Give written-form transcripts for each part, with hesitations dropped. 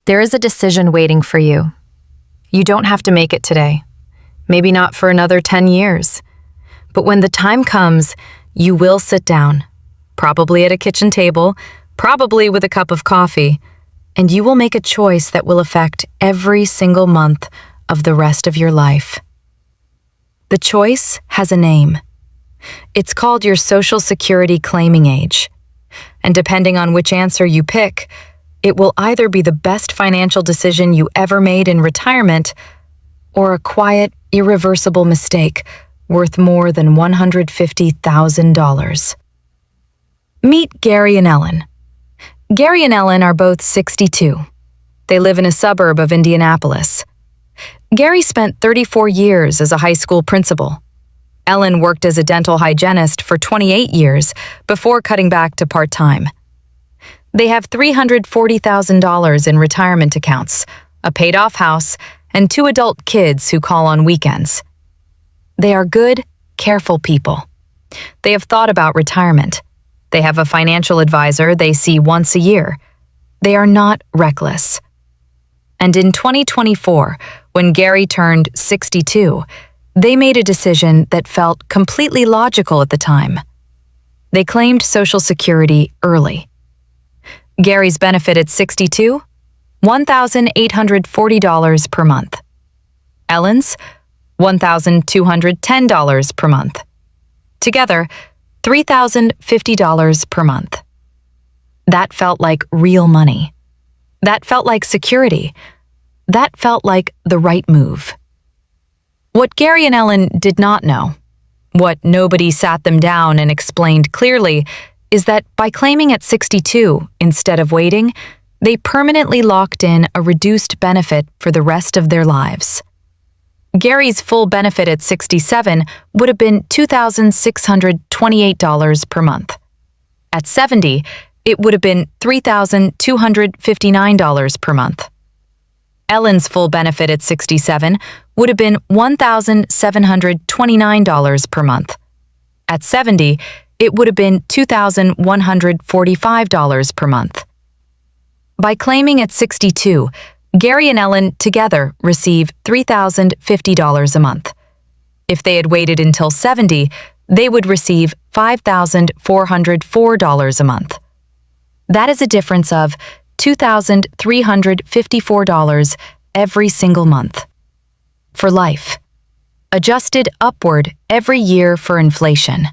There is a decision waiting for you. You don't have to make it today. Maybe not for another 10 years. But when the time comes, you will sit down, probably at a kitchen table, probably with a cup of coffee, and you will make a choice that will affect every single month of the rest of your life. The choice has a name. It's called your Social Security claiming age. And depending on which answer you pick, it will either be the best financial decision you ever made in retirement or a quiet, irreversible mistake worth more than $150,000. Meet Gary and Ellen. Gary and Ellen are both 62. They live in a suburb of Indianapolis. Gary spent 34 years as a high school principal. Ellen worked as a dental hygienist for 28 years before cutting back to part-time. They have $340,000 in retirement accounts, a paid-off house, and 2 adult kids who call on weekends. They are good, careful people. They have thought about retirement. They have a financial advisor they see once a year. They are not reckless. And in 2024, when Gary turned 62, they made a decision that felt completely logical at the time. They claimed Social Security early. Gary's benefit at 62? $1,840 per month. Ellen's? $1,210 per month. Together, $3,050 per month. That felt like real money. That felt like security. That felt like the right move. What Gary and Ellen did not know, what nobody sat them down and explained clearly, is that by claiming at 62 instead of waiting, they permanently locked in a reduced benefit for the rest of their lives. Gary's full benefit at 67 would have been $2,628 per month. At 70, it would have been $3,259 per month. Ellen's full benefit at 67 would have been $1,729 per month. At 70, it would have been $2,145 per month. By claiming at 62, Gary and Ellen together receive $3,050 a month. If they had waited until 70, they would receive $5,404 a month. That is a difference of $2,354 every single month. For life. Adjusted upward every year for inflation.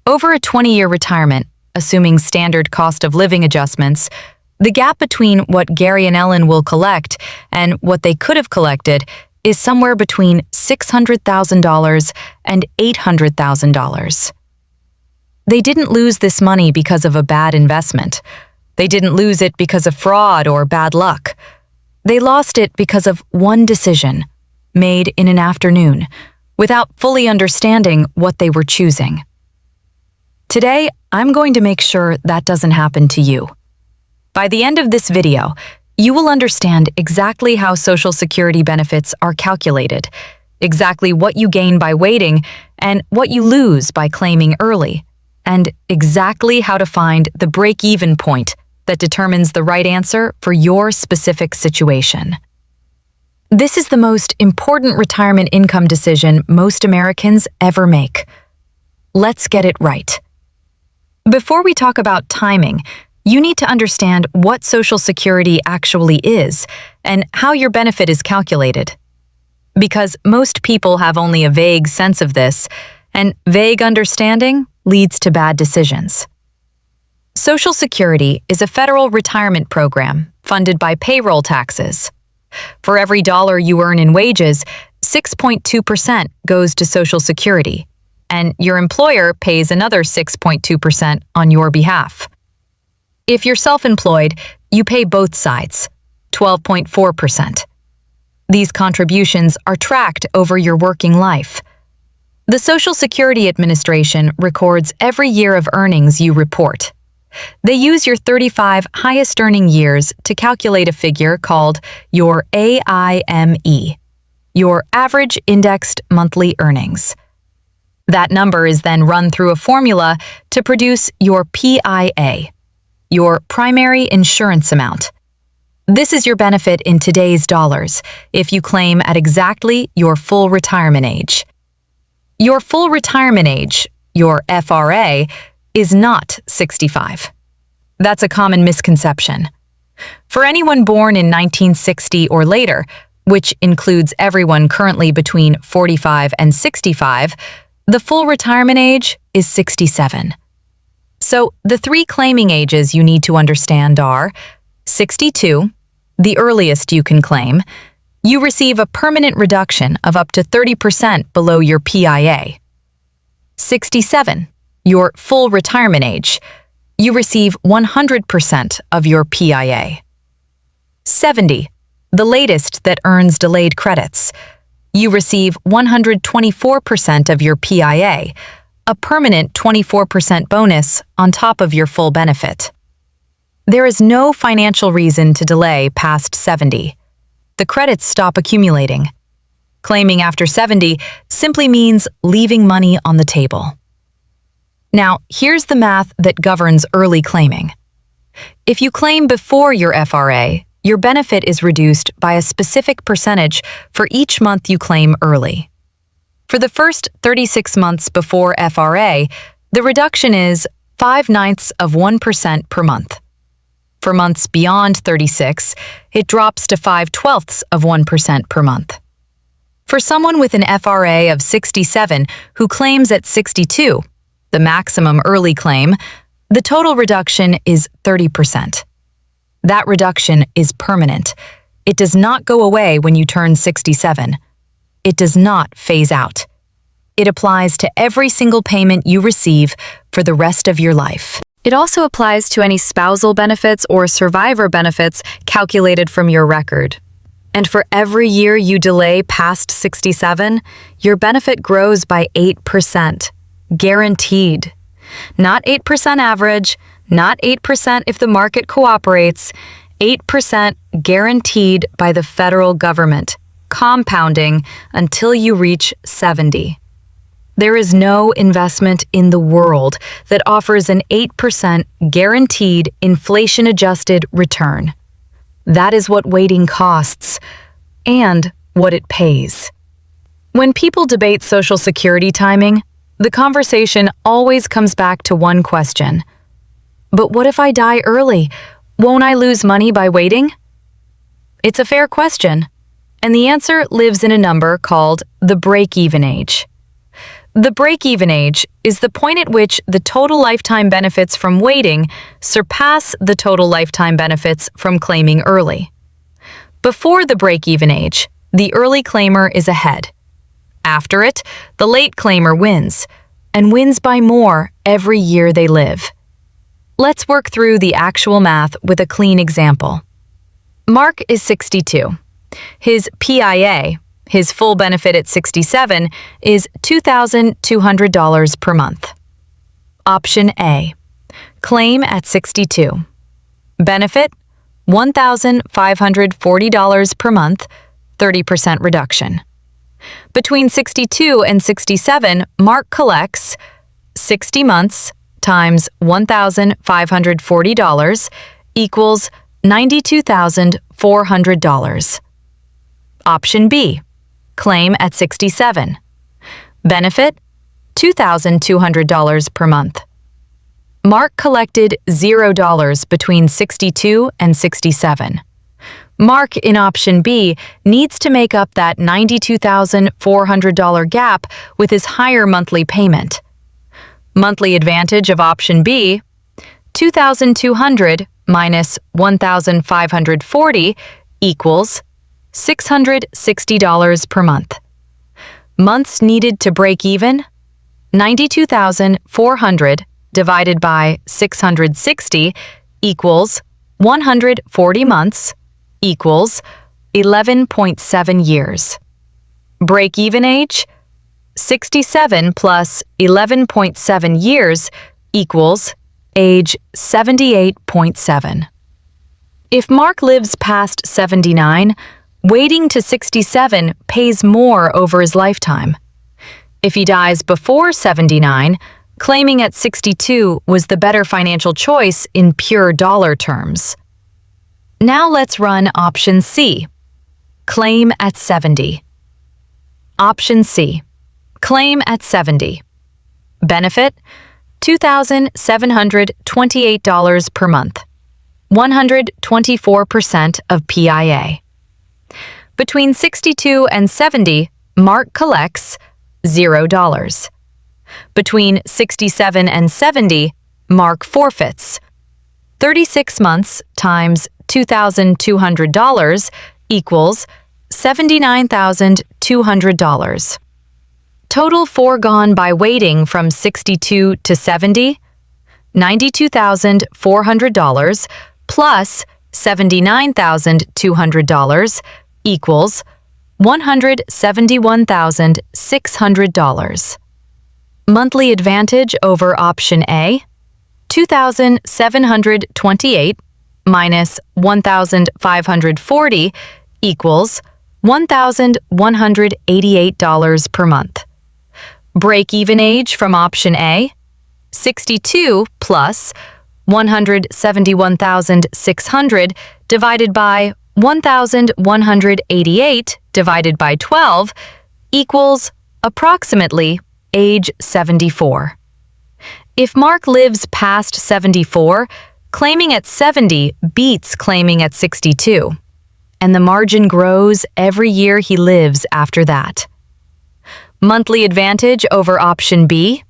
Over a 20-year retirement, assuming standard cost of living adjustments, the gap between what Gary and Ellen will collect and what they could have collected is somewhere between $600,000 and $800,000. They didn't lose this money because of a bad investment. They didn't lose it because of fraud or bad luck. They lost it because of one decision, made in an afternoon, without fully understanding what they were choosing. Today, I'm going to make sure that doesn't happen to you. By the end of this video, you will understand exactly how Social Security benefits are calculated, exactly what you gain by waiting, and what you lose by claiming early, and exactly how to find the break-even point that determines the right answer for your specific situation. This is the most important retirement income decision most Americans ever make. Let's get it right. Before we talk about timing, you need to understand what Social Security actually is and how your benefit is calculated. Because most people have only a vague sense of this, and vague understanding leads to bad decisions. Social Security is a federal retirement program funded by payroll taxes. For every dollar you earn in wages, 6.2% goes to Social Security, and your employer pays another 6.2% on your behalf. If you're self-employed, you pay both sides, 12.4%. These contributions are tracked over your working life. The Social Security Administration records every year of earnings you report. They use your 35 highest earning years to calculate a figure called your AIME, your Average Indexed Monthly Earnings. That number is then run through a formula to produce your PIA, your primary insurance amount. This is your benefit in today's dollars if you claim at exactly your full retirement age. Your full retirement age, your FRA, is not 65. That's a common misconception. For anyone born in 1960 or later, which includes everyone currently between 45 and 65, the full retirement age is 67. So the three claiming ages you need to understand are 62, the earliest you can claim. You receive a permanent reduction of up to 30% below your PIA. 67, your full retirement age. You receive 100% of your PIA. 70, the latest that earns delayed credits. You receive 124% of your PIA, a permanent 24% bonus on top of your full benefit. There is no financial reason to delay past 70. The credits stop accumulating. Claiming after 70 simply means leaving money on the table. Now, here's the math that governs early claiming. If you claim before your FRA, your benefit is reduced by a specific percentage for each month you claim early. For the first 36 months before FRA, the reduction is 0.05% per month. For months beyond 36, it drops to 0.05% per month. For someone with an FRA of 67 who claims at 62, the maximum early claim, the total reduction is 30%. That reduction is permanent. It does not go away when you turn 67. It does not phase out. It applies to every single payment you receive for the rest of your life. It also applies to any spousal benefits or survivor benefits calculated from your record. And for every year you delay past 67, your benefit grows by 8%. Guaranteed. Not 8% average, not 8% if the market cooperates, 8% guaranteed by the federal government, compounding until you reach 70. There is no investment in the world that offers an 8% guaranteed inflation-adjusted return. That is what waiting costs and what it pays. When people debate Social Security timing, the conversation always comes back to one question. But what if I die early? Won't I lose money by waiting? It's a fair question, and the answer lives in a number called the break-even age. The break-even age is the point at which the total lifetime benefits from waiting surpass the total lifetime benefits from claiming early. Before the break-even age, the early claimer is ahead. After it, the late claimer wins, and wins by more every year they live. Let's work through the actual math with a clean example. Mark is 62. His PIA, his full benefit at 67, is $2,200 per month. Option A. Claim at 62. Benefit, $1,540 per month, 30% reduction. Between 62 and 67, Mark collects 60 months times $1,540 equals $92,400. Option B. Claim at 67. Benefit, $2,200 per month. Mark collected $0 between 62 and 67. Mark in option B needs to make up that $92,400 gap with his higher monthly payment. Monthly advantage of option B, $2,200 minus $1,540 equals $660 per month. Months needed to break even, 92,400 divided by 660 equals 140 months equals 11.7 years. Break-even age, 67 plus 11.7 years equals age 78.7. If Mark lives past 79, waiting to 67 pays more over his lifetime. If he dies before 79, claiming at 62 was the better financial choice in pure dollar terms. Now let's run option C. Claim at 70. Option C. Claim at 70. Benefit: $2,728 per month. 124% of PIA. Between 62 and 70, Mark collects $0. Between 67 and 70, Mark forfeits. 36 months times $2,200 equals $79,200. Total foregone by waiting from 62 to 70, $92,400 plus $79,200 equals $171,600. Monthly advantage over option A: 2,728 minus 1,540 equals $1,188 per month. Break-even age from option A: 62 plus 171,600 divided by 1,188 divided by 12 equals approximately age 74. If Mark lives past 74, claiming at 70 beats claiming at 62, and the margin grows every year he lives after that. Monthly advantage over option B: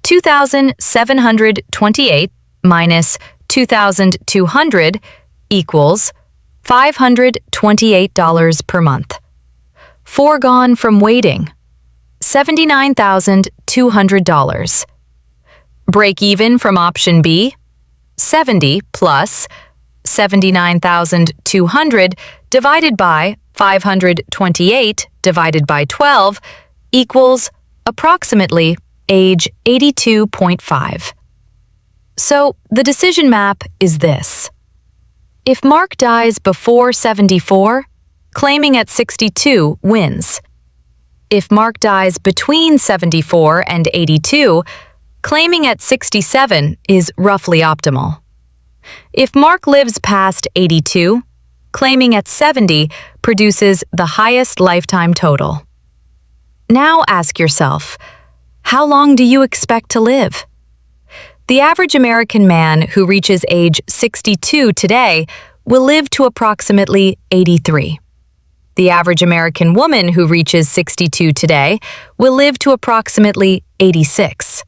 2,728 minus 2,200 equals $528 per month. Foregone from waiting: $79,200. Break even from option B: 70 plus 79,200 divided by 528 divided by 12 equals approximately age 82.5. So the decision map is this. If Mark dies before 74, claiming at 62 wins. If Mark dies between 74 and 82, claiming at 67 is roughly optimal. If Mark lives past 82, claiming at 70 produces the highest lifetime total. Now ask yourself, how long do you expect to live? The average American man who reaches age 62 today will live to approximately 83. The average American woman who reaches 62 today will live to approximately 86.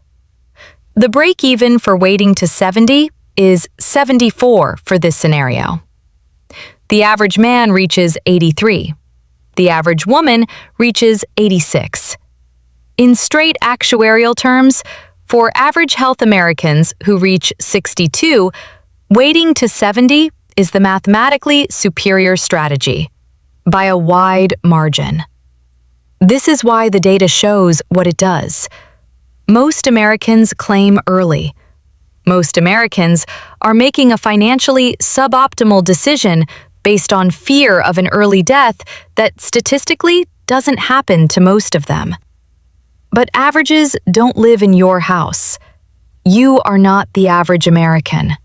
The break-even for waiting to 70 is 74 for this scenario. The average man reaches 83. The average woman reaches 86. In straight actuarial terms, for average health Americans who reach 62, waiting to 70 is the mathematically superior strategy, by a wide margin. This is why the data shows what it does. Most Americans claim early. Most Americans are making a financially suboptimal decision based on fear of an early death that statistically doesn't happen to most of them. But averages don't live in your house. You are not the average American.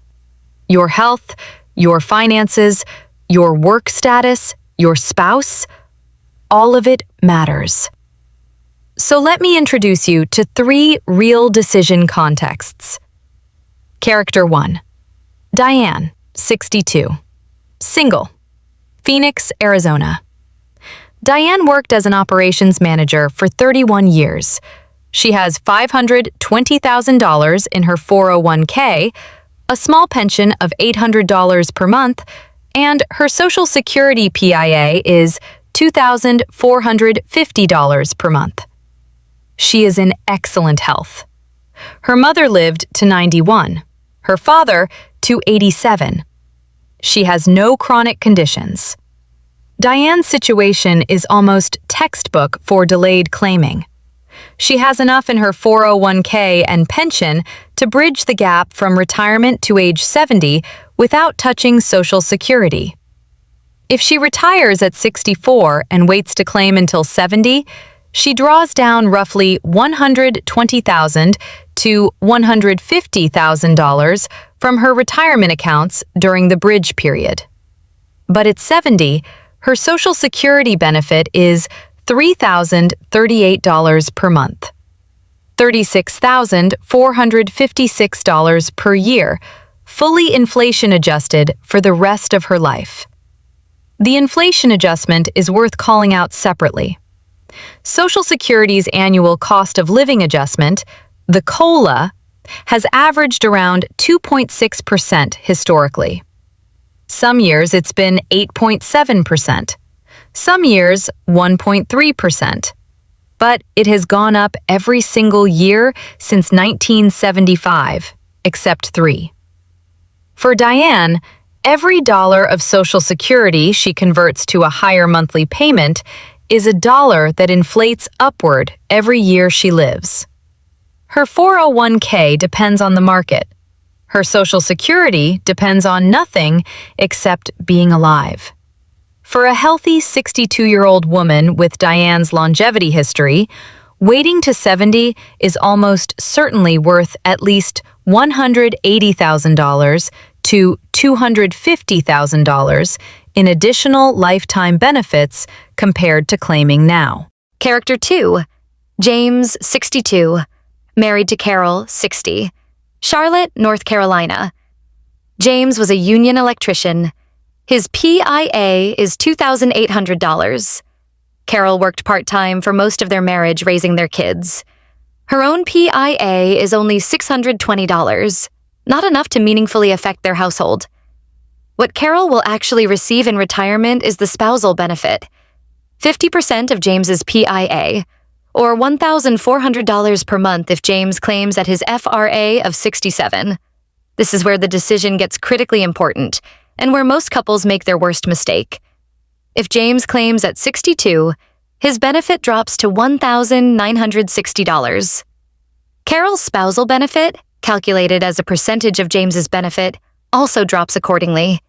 Your health, your finances, your work status, your spouse, all of it matters. So let me introduce you to 3 real decision contexts. Character 1. Diane, 62. Single. Phoenix, Arizona. Diane worked as an operations manager for 31 years. She has $520,000 in her 401k, a small pension of $800 per month, and her Social Security PIA is $2,450 per month. She is in excellent health. Her mother lived to 91, her father to 87. She has no chronic conditions. Diane's situation is almost textbook for delayed claiming. She has enough in her 401k and pension to bridge the gap from retirement to age 70 without touching Social Security. If she retires at 64 and waits to claim until 70, she draws down roughly $120,000 to $150,000 from her retirement accounts during the bridge period. But at 70, her Social Security benefit is $3,038 per month, $36,456 per year, fully inflation adjusted for the rest of her life. The inflation adjustment is worth calling out separately. Social Security's annual cost of living adjustment, the COLA, has averaged around 2.6% historically. Some years it's been 8.7%, some years 1.3%, but it has gone up every single year since 1975, except 3. For Diane, every dollar of Social Security she converts to a higher monthly payment is a dollar that inflates upward every year she lives. Her 401k depends on the market. Her Social Security depends on nothing except being alive. For a healthy 62-year-old woman with Diane's longevity history, waiting to 70 is almost certainly worth at least $180,000 to $250,000 in additional lifetime benefits compared to claiming now. Character 2. James, 62. Married to Carol, 60. Charlotte, North Carolina. James was a union electrician. His PIA is $2,800. Carol worked part-time for most of their marriage raising their kids. Her own PIA is only $620, not enough to meaningfully affect their household. What Carol will actually receive in retirement is the spousal benefit, 50% of James's PIA, or $1,400 per month if James claims at his FRA of 67. This is where the decision gets critically important, and where most couples make their worst mistake. If James claims at 62, his benefit drops to $1,960. Carol's spousal benefit, calculated as a percentage of James's benefit, also drops accordingly.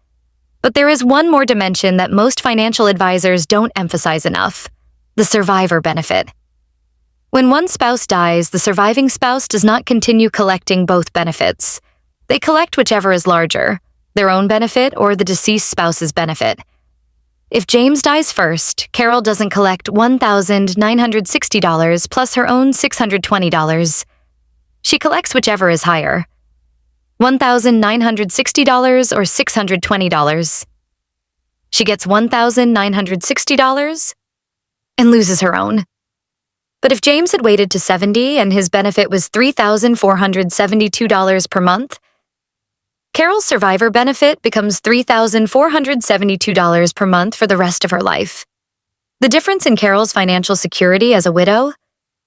But there is one more dimension that most financial advisors don't emphasize enough: the survivor benefit. When one spouse dies, the surviving spouse does not continue collecting both benefits. They collect whichever is larger, their own benefit or the deceased spouse's benefit. If James dies first, Carol doesn't collect $1,960 plus her own $620. She collects whichever is higher, $1,960 or $620. She gets $1,960 and loses her own. But if James had waited to 70 and his benefit was $3,472 per month, Carol's survivor benefit becomes $3,472 per month for the rest of her life. The difference in Carol's financial security as a widow?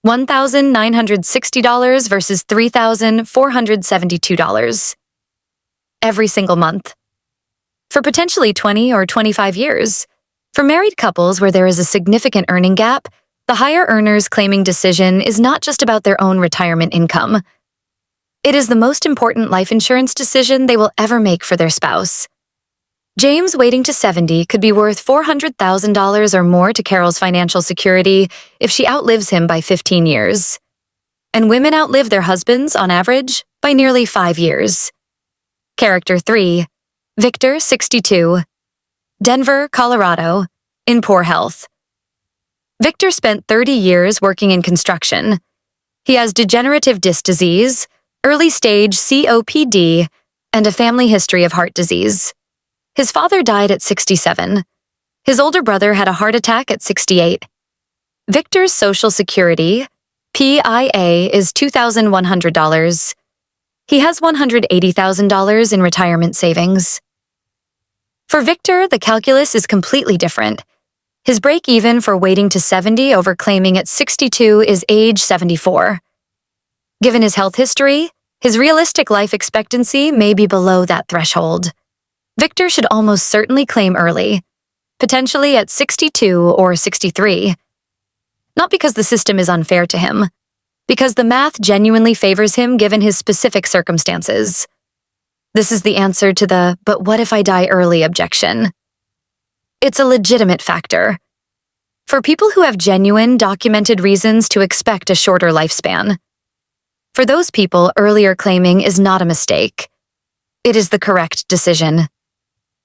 $1,960 versus $3,472. Every single month. For potentially 20 or 25 years. For married couples where there is a significant earning gap, the higher earners claiming decision is not just about their own retirement income. It is the most important life insurance decision they will ever make for their spouse. James waiting to 70 could be worth $400,000 or more to Carol's financial security if she outlives him by 15 years. And women outlive their husbands, on average, by nearly 5 years. Character 3. Victor, 62. Denver, Colorado. In poor health. Victor spent 30 years working in construction. He has degenerative disc disease, early-stage COPD, and a family history of heart disease. His father died at 67. His older brother had a heart attack at 68. Victor's Social Security, PIA, is $2,100. He has $180,000 in retirement savings. For Victor, the calculus is completely different. His break-even for waiting to 70 over claiming at 62 is age 74. Given his health history, his realistic life expectancy may be below that threshold. Victor should almost certainly claim early, potentially at 62 or 63. Not because the system is unfair to him, because the math genuinely favors him given his specific circumstances. This is the answer to the "but what if I die early" objection. It's a legitimate factor. For people who have genuine, documented reasons to expect a shorter lifespan. For those people, earlier claiming is not a mistake. It is the correct decision.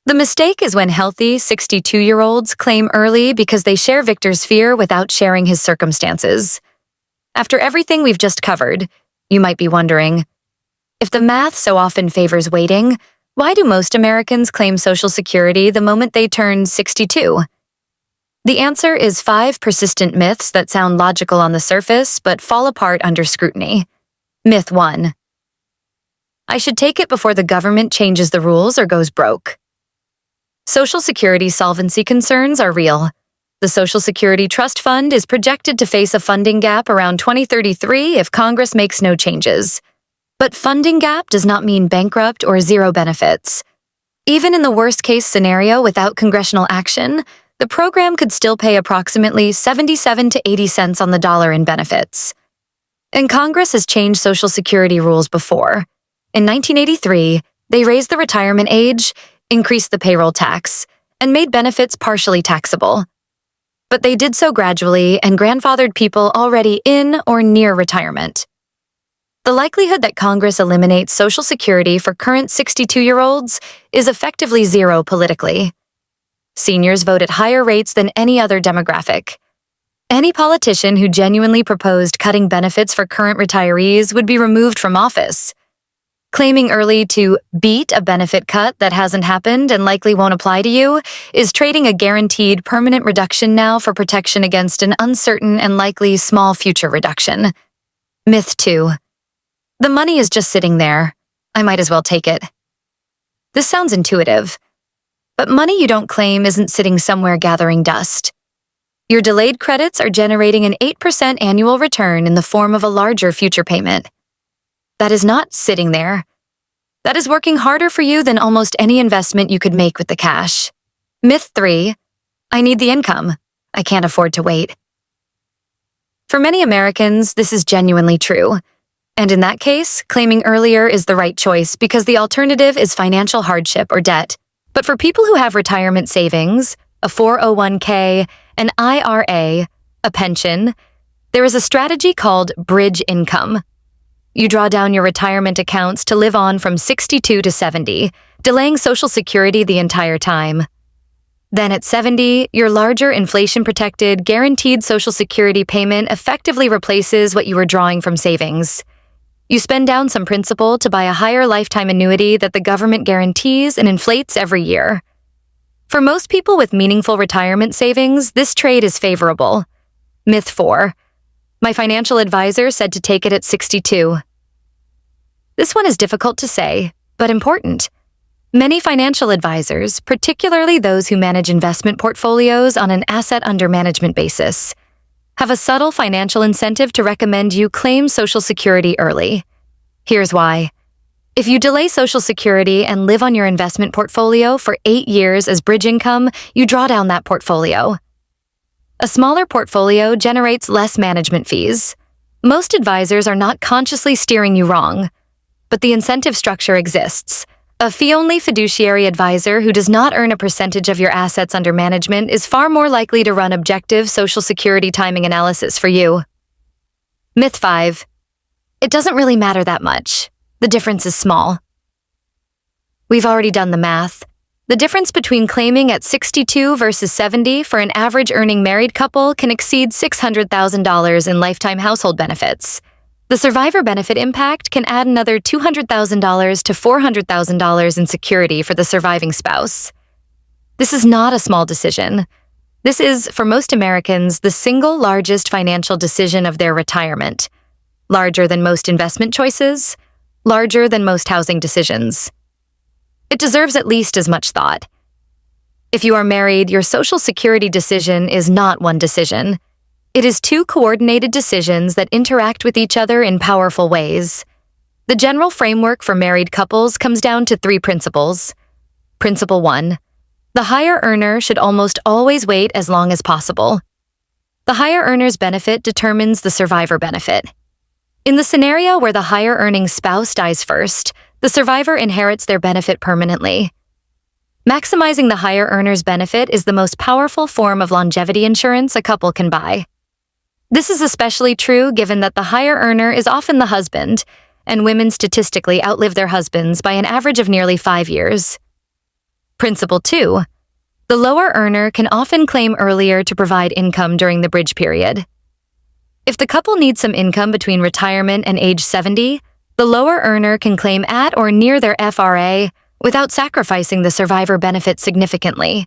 The mistake is when healthy 62-year-olds claim early because they share Victor's fear without sharing his circumstances. After everything we've just covered, you might be wondering, if the math so often favors waiting, why do most Americans claim Social Security the moment they turn 62? The answer is 5 persistent myths that sound logical on the surface but fall apart under scrutiny. Myth 1. I should take it before the government changes the rules or goes broke. Social Security solvency concerns are real. The Social Security Trust Fund is projected to face a funding gap around 2033 if Congress makes no changes. But funding gap does not mean bankrupt or zero benefits. Even in the worst-case scenario without congressional action, the program could still pay approximately 77 to 80 cents on the dollar in benefits. And Congress has changed Social Security rules before. In 1983, they raised the retirement age, increased the payroll tax, and made benefits partially taxable. But they did so gradually and grandfathered people already in or near retirement. The likelihood that Congress eliminates Social Security for current 62-year-olds is effectively zero politically. Seniors vote at higher rates than any other demographic. Any politician who genuinely proposed cutting benefits for current retirees would be removed from office. Claiming early to beat a benefit cut that hasn't happened and likely won't apply to you is trading a guaranteed permanent reduction now for protection against an uncertain and likely small future reduction. Myth 2. The money is just sitting there. I might as well take it. This sounds intuitive, but money you don't claim isn't sitting somewhere gathering dust. Your delayed credits are generating an 8% annual return in the form of a larger future payment. That is not sitting there. That is working harder for you than almost any investment you could make with the cash. Myth 3. I need the income. I can't afford to wait. For many Americans, this is genuinely true. And in that case, claiming earlier is the right choice because the alternative is financial hardship or debt. But for people who have retirement savings, a 401k, an IRA, a pension, there is a strategy called bridge income. You draw down your retirement accounts to live on from 62 to 70, delaying Social Security the entire time. Then at 70, your larger inflation-protected, guaranteed Social Security payment effectively replaces what you were drawing from savings. You spend down some principal to buy a higher lifetime annuity that the government guarantees and inflates every year. For most people with meaningful retirement savings, this trade is favorable. Myth 4. My financial advisor said to take it at 62. This one is difficult to say, but important. Many financial advisors, particularly those who manage investment portfolios on an asset under management basis, have a subtle financial incentive to recommend you claim Social Security early. Here's why. If you delay Social Security and live on your investment portfolio for 8 years as bridge income, you draw down that portfolio. A smaller portfolio generates less management fees. Most advisors are not consciously steering you wrong, but the incentive structure exists. A fee-only fiduciary advisor who does not earn a percentage of your assets under management is far more likely to run objective Social Security timing analysis for you. Myth 5. It doesn't really matter that much. The difference is small. We've already done the math. The difference between claiming at 62 versus 70 for an average earning married couple can exceed $600,000 in lifetime household benefits. The survivor benefit impact can add another $200,000 to $400,000 in security for the surviving spouse. This is not a small decision. This is, for most Americans, the single largest financial decision of their retirement. Larger than most investment choices, larger than most housing decisions. It deserves at least as much thought. If you are married, your Social Security decision is not one decision. It is 2 coordinated decisions that interact with each other in powerful ways. The general framework for married couples comes down to 3 principles. Principle 1. The higher earner should almost always wait as long as possible. The higher earner's benefit determines the survivor benefit. In the scenario where the higher earning spouse dies first, the survivor inherits their benefit permanently. Maximizing the higher earner's benefit is the most powerful form of longevity insurance a couple can buy. This is especially true given that the higher earner is often the husband, and women statistically outlive their husbands by an average of nearly 5 years. Principle 2. The lower earner can often claim earlier to provide income during the bridge period. If the couple needs some income between retirement and age 70, the lower earner can claim at or near their FRA without sacrificing the survivor benefit significantly.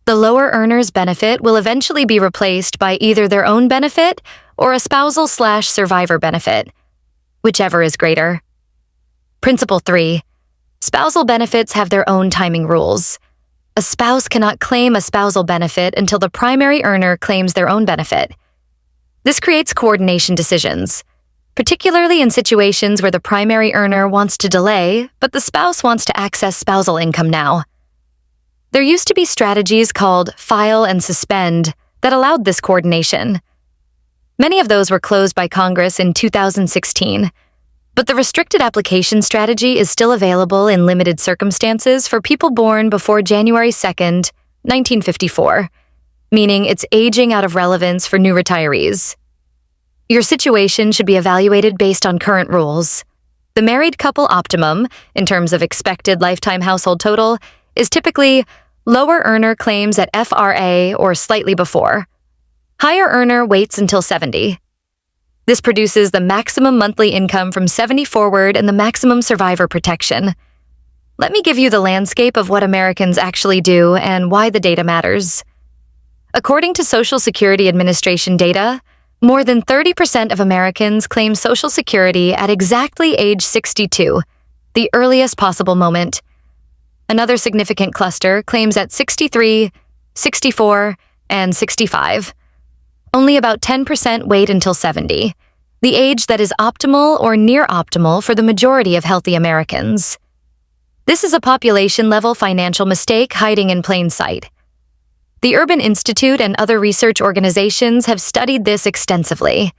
The lower earner's benefit will eventually be replaced by either their own benefit or a spousal/survivor benefit, whichever is greater. Principle 3. Spousal benefits have their own timing rules. A spouse cannot claim a spousal benefit until the primary earner claims their own benefit. This creates coordination decisions, particularly in situations where the primary earner wants to delay, but the spouse wants to access spousal income now. There used to be strategies called file and suspend that allowed this coordination. Many of those were closed by Congress in 2016, but the restricted application strategy is still available in limited circumstances for people born before January 2nd, 1954, meaning it's aging out of relevance for new retirees. Your situation should be evaluated based on current rules. The married couple optimum, in terms of expected lifetime household total, is typically lower earner claims at FRA or slightly before. Higher earner waits until 70. This produces the maximum monthly income from 70 forward and the maximum survivor protection. Let me give you the landscape of what Americans actually do and why the data matters. According to Social Security Administration data, more than 30% of Americans claim Social Security at exactly age 62, the earliest possible moment. Another significant cluster claims at 63, 64, and 65. Only about 10% wait until 70, the age that is optimal or near optimal for the majority of healthy Americans. This is a population-level financial mistake hiding in plain sight. The Urban Institute and other research organizations have studied this extensively.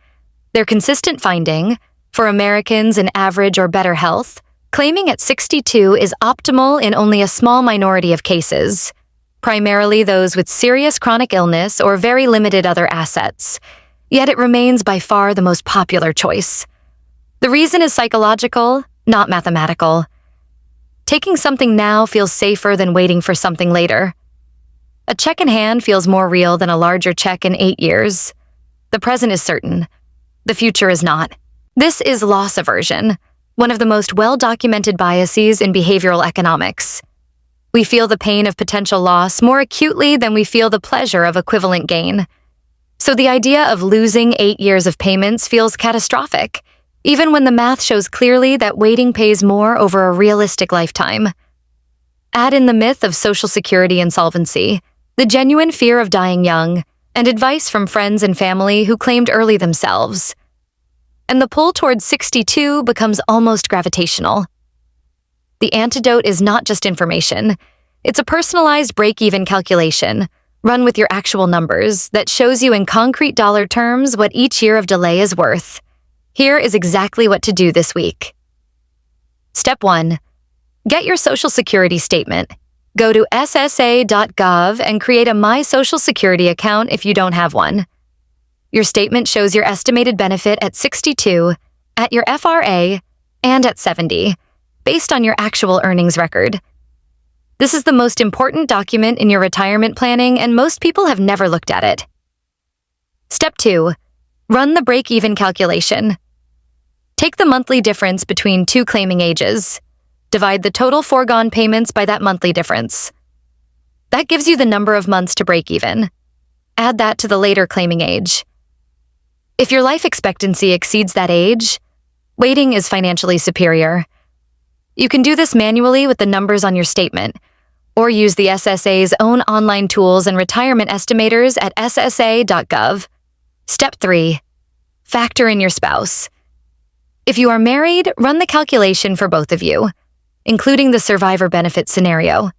Their consistent finding, for Americans in average or better health, claiming at 62 is optimal in only a small minority of cases, primarily those with serious chronic illness or very limited other assets, yet it remains by far the most popular choice. The reason is psychological, not mathematical. Taking something now feels safer than waiting for something later. A check in hand feels more real than a larger check in 8 years. The present is certain. The future is not. This is loss aversion, one of the most well-documented biases in behavioral economics. We feel the pain of potential loss more acutely than we feel the pleasure of equivalent gain. So the idea of losing 8 years of payments feels catastrophic, even when the math shows clearly that waiting pays more over a realistic lifetime. Add in the myth of Social Security insolvency, the genuine fear of dying young, and advice from friends and family who claimed early themselves. And the pull towards 62 becomes almost gravitational. The antidote is not just information. It's a personalized break-even calculation, run with your actual numbers, that shows you in concrete dollar terms what each year of delay is worth. Here is exactly what to do this week. Step 1. Get your Social Security statement. Go to ssa.gov and create a My Social Security account if you don't have one. Your statement shows your estimated benefit at 62, at your FRA, and at 70, based on your actual earnings record. This is the most important document in your retirement planning, and most people have never looked at it. Step 2. Run the break-even calculation. Take the monthly difference between two claiming ages. Divide the total foregone payments by that monthly difference. That gives you the number of months to break even. Add that to the later claiming age. If your life expectancy exceeds that age, waiting is financially superior. You can do this manually with the numbers on your statement, or use the SSA's own online tools and retirement estimators at ssa.gov. Step 3. Factor in your spouse. If you are married, run the calculation for both of you, including the survivor benefit scenario.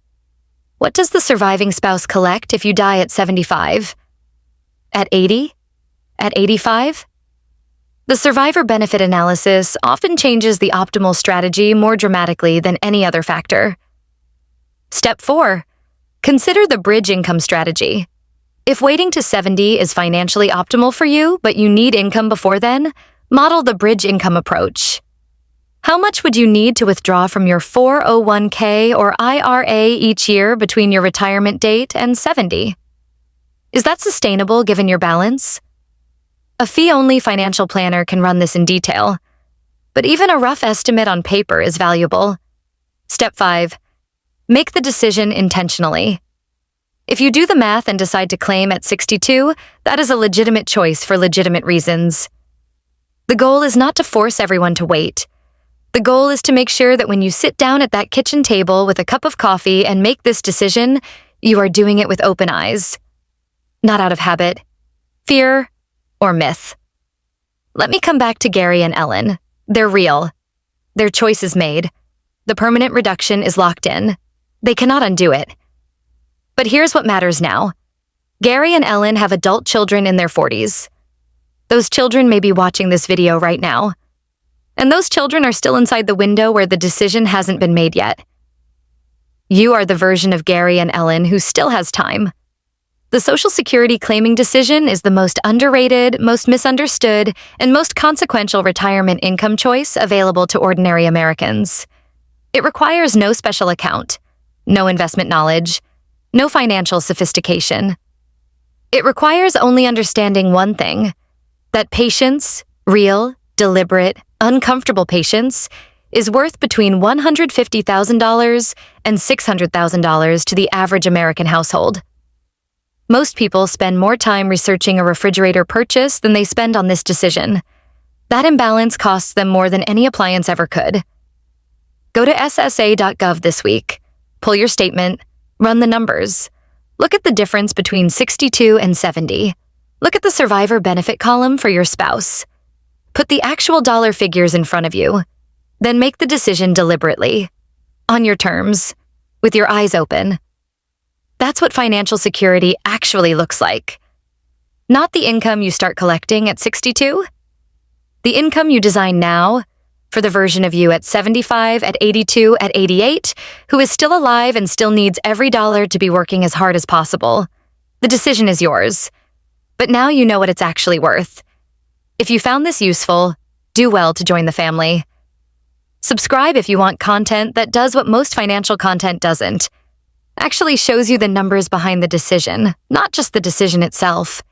What does the surviving spouse collect if you die at 75? At 80? At 85? The survivor benefit analysis often changes the optimal strategy more dramatically than any other factor. Step 4. Consider the bridge income strategy. If waiting to 70 is financially optimal for you, but you need income before then, model the bridge income approach. How much would you need to withdraw from your 401k or IRA each year between your retirement date and 70? Is that sustainable given your balance? A fee-only financial planner can run this in detail, but even a rough estimate on paper is valuable. Step 5. Make the decision intentionally. If you do the math and decide to claim at 62, that is a legitimate choice for legitimate reasons. The goal is not to force everyone to wait. The goal is to make sure that when you sit down at that kitchen table with a cup of coffee and make this decision, you are doing it with open eyes. Not out of habit, fear, or myth. Let me come back to Gary and Ellen. They're real. Their choice is made. The permanent reduction is locked in. They cannot undo it. But here's what matters now. Gary and Ellen have adult children in their 40s. Those children may be watching this video right now. And those children are still inside the window where the decision hasn't been made yet. You are the version of Gary and Ellen who still has time. The Social Security claiming decision is the most underrated, most misunderstood, and most consequential retirement income choice available to ordinary Americans. It requires no special account, no investment knowledge, no financial sophistication. It requires only understanding one thing, that patience, real, deliberate, uncomfortable patience, is worth between $150,000 and $600,000 to the average American household. Most people spend more time researching a refrigerator purchase than they spend on this decision. That imbalance costs them more than any appliance ever could. Go to ssa.gov this week, pull your statement, run the numbers. Look at the difference between 62 and 70. Look at the survivor benefit column for your spouse. Put the actual dollar figures in front of you. Then make the decision deliberately, on your terms, with your eyes open. That's what financial security actually looks like. Not the income you start collecting at 62. The income you design now, for the version of you at 75, at 82, at 88, who is still alive and still needs every dollar to be working as hard as possible. The decision is yours. But now you know what it's actually worth. If you found this useful, do well to join the family. Subscribe if you want content that does what most financial content doesn't. Actually shows you the numbers behind the decision, not just the decision itself.